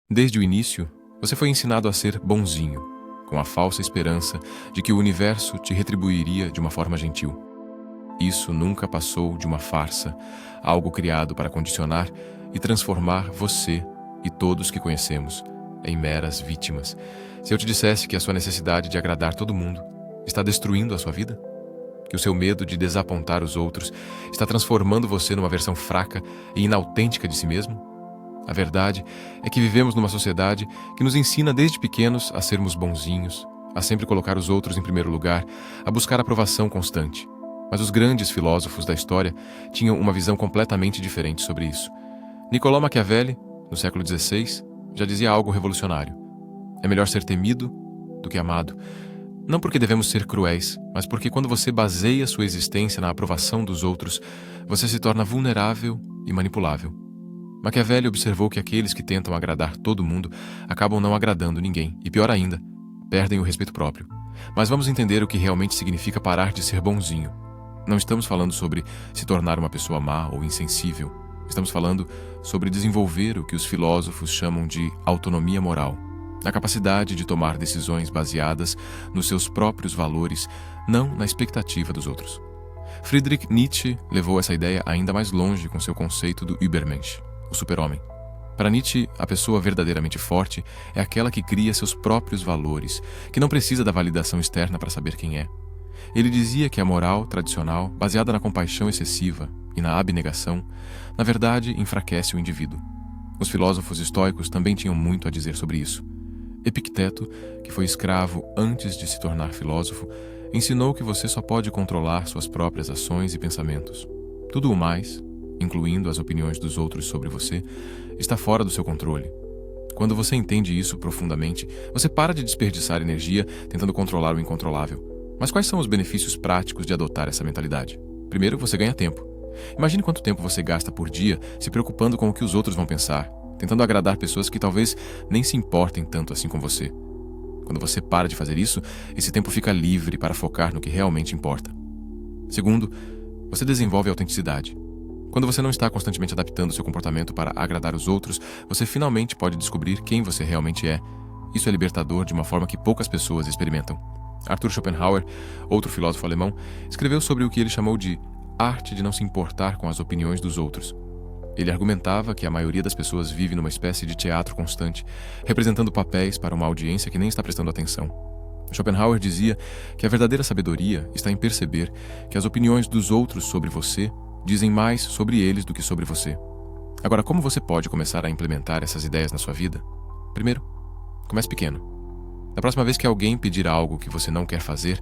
Desde o início, você foi ensinado a ser bonzinho, com a falsa esperança de que o universo te retribuiria de uma forma gentil. Isso nunca passou de uma farsa, algo criado para condicionar e transformar você e todos que conhecemos em meras vítimas. Se eu te dissesse que a sua necessidade de agradar todo mundo está destruindo a sua vida? Que o seu medo de desapontar os outros está transformando você numa versão fraca e inautêntica de si mesmo? A verdade é que vivemos numa sociedade que nos ensina desde pequenos a sermos bonzinhos, a sempre colocar os outros em primeiro lugar, a buscar aprovação constante. Mas os grandes filósofos da história tinham uma visão completamente diferente sobre isso. Nicolau Machiavelli, no século XVI, já dizia algo revolucionário. É melhor ser temido do que amado. Não porque devemos ser cruéis, mas porque quando você baseia sua existência na aprovação dos outros, você se torna vulnerável e manipulável. Machiavelli observou que aqueles que tentam agradar todo mundo acabam não agradando ninguém e, pior ainda, perdem o respeito próprio. Mas vamos entender o que realmente significa parar de ser bonzinho. Não estamos falando sobre se tornar uma pessoa má ou insensível. Estamos falando sobre desenvolver o que os filósofos chamam de autonomia moral, a capacidade de tomar decisões baseadas nos seus próprios valores, não na expectativa dos outros. Friedrich Nietzsche levou essa ideia ainda mais longe com seu conceito do Übermensch, o super-homem. Para Nietzsche, a pessoa verdadeiramente forte é aquela que cria seus próprios valores, que não precisa da validação externa para saber quem é. Ele dizia que a moral tradicional, baseada na compaixão excessiva e na abnegação, na verdade enfraquece o indivíduo. Os filósofos estoicos também tinham muito a dizer sobre isso. Epicteto, que foi escravo antes de se tornar filósofo, ensinou que você só pode controlar suas próprias ações e pensamentos. Tudo o mais, incluindo as opiniões dos outros sobre você, está fora do seu controle. Quando você entende isso profundamente, você para de desperdiçar energia tentando controlar o incontrolável. Mas quais são os benefícios práticos de adotar essa mentalidade? Primeiro, você ganha tempo. Imagine quanto tempo você gasta por dia se preocupando com o que os outros vão pensar, tentando agradar pessoas que talvez nem se importem tanto assim com você. Quando você para de fazer isso, esse tempo fica livre para focar no que realmente importa. Segundo, você desenvolve autenticidade. Quando você não está constantemente adaptando seu comportamento para agradar os outros, você finalmente pode descobrir quem você realmente é. Isso é libertador de uma forma que poucas pessoas experimentam. Arthur Schopenhauer, outro filósofo alemão, escreveu sobre o que ele chamou de arte de não se importar com as opiniões dos outros. Ele argumentava que a maioria das pessoas vive numa espécie de teatro constante, representando papéis para uma audiência que nem está prestando atenção. Schopenhauer dizia que a verdadeira sabedoria está em perceber que as opiniões dos outros sobre você dizem mais sobre eles do que sobre você. Agora, como você pode começar a implementar essas ideias na sua vida? Primeiro, comece pequeno. Da próxima vez que alguém pedir algo que você não quer fazer,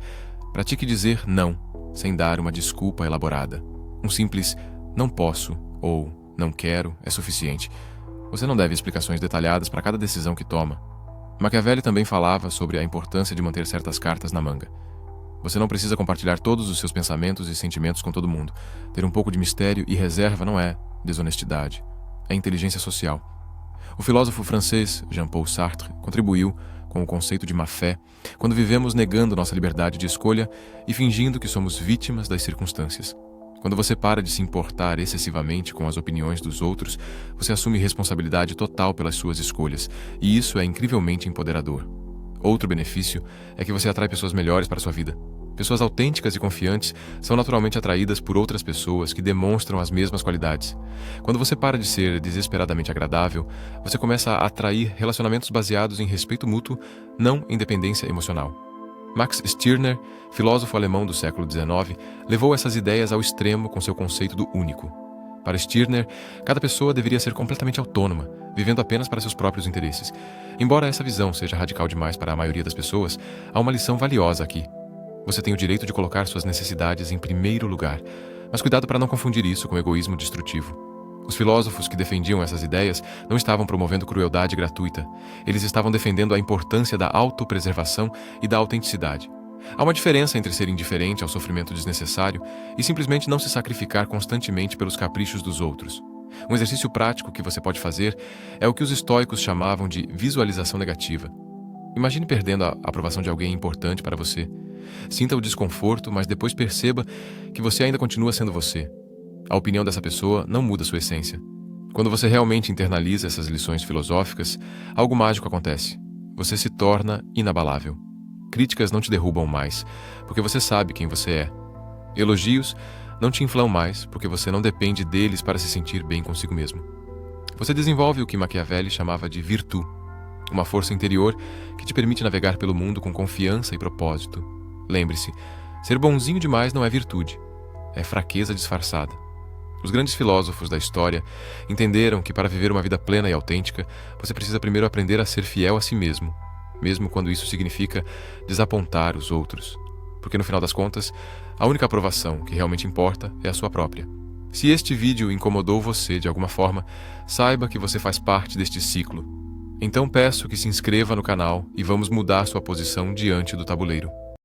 pratique dizer não, sem dar uma desculpa elaborada. Um simples não posso ou não quero é suficiente. Você não deve explicações detalhadas para cada decisão que toma. Machiavelli também falava sobre a importância de manter certas cartas na manga. Você não precisa compartilhar todos os seus pensamentos e sentimentos com todo mundo. Ter um pouco de mistério e reserva não é desonestidade, é inteligência social. O filósofo francês Jean-Paul Sartre contribuiu com o conceito de má-fé quando vivemos negando nossa liberdade de escolha e fingindo que somos vítimas das circunstâncias. Quando você para de se importar excessivamente com as opiniões dos outros, você assume responsabilidade total pelas suas escolhas, e isso é incrivelmente empoderador. Outro benefício é que você atrai pessoas melhores para a sua vida. Pessoas autênticas e confiantes são naturalmente atraídas por outras pessoas que demonstram as mesmas qualidades. Quando você para de ser desesperadamente agradável, você começa a atrair relacionamentos baseados em respeito mútuo, não em dependência emocional. Max Stirner, filósofo alemão do século XIX, levou essas ideias ao extremo com seu conceito do único. Para Stirner, cada pessoa deveria ser completamente autônoma, vivendo apenas para seus próprios interesses. Embora essa visão seja radical demais para a maioria das pessoas, há uma lição valiosa aqui. Você tem o direito de colocar suas necessidades em primeiro lugar, mas cuidado para não confundir isso com egoísmo destrutivo. Os filósofos que defendiam essas ideias não estavam promovendo crueldade gratuita. Eles estavam defendendo a importância da autopreservação e da autenticidade. Há uma diferença entre ser indiferente ao sofrimento desnecessário e simplesmente não se sacrificar constantemente pelos caprichos dos outros. Um exercício prático que você pode fazer é o que os estoicos chamavam de visualização negativa. Imagine perdendo a aprovação de alguém importante para você. Sinta o desconforto, mas depois perceba que você ainda continua sendo você. A opinião dessa pessoa não muda sua essência. Quando você realmente internaliza essas lições filosóficas, algo mágico acontece. Você se torna inabalável. Críticas não te derrubam mais, porque você sabe quem você é. Elogios não te inflam mais, porque você não depende deles para se sentir bem consigo mesmo. Você desenvolve o que Machiavelli chamava de virtu, uma força interior que te permite navegar pelo mundo com confiança e propósito. Lembre-se, ser bonzinho demais não é virtude, é fraqueza disfarçada. Os grandes filósofos da história entenderam que para viver uma vida plena e autêntica, você precisa primeiro aprender a ser fiel a si mesmo, mesmo quando isso significa desapontar os outros. Porque no final das contas, a única aprovação que realmente importa é a sua própria. Se este vídeo incomodou você de alguma forma, saiba que você faz parte deste ciclo. Então peço que se inscreva no canal e vamos mudar sua posição diante do tabuleiro.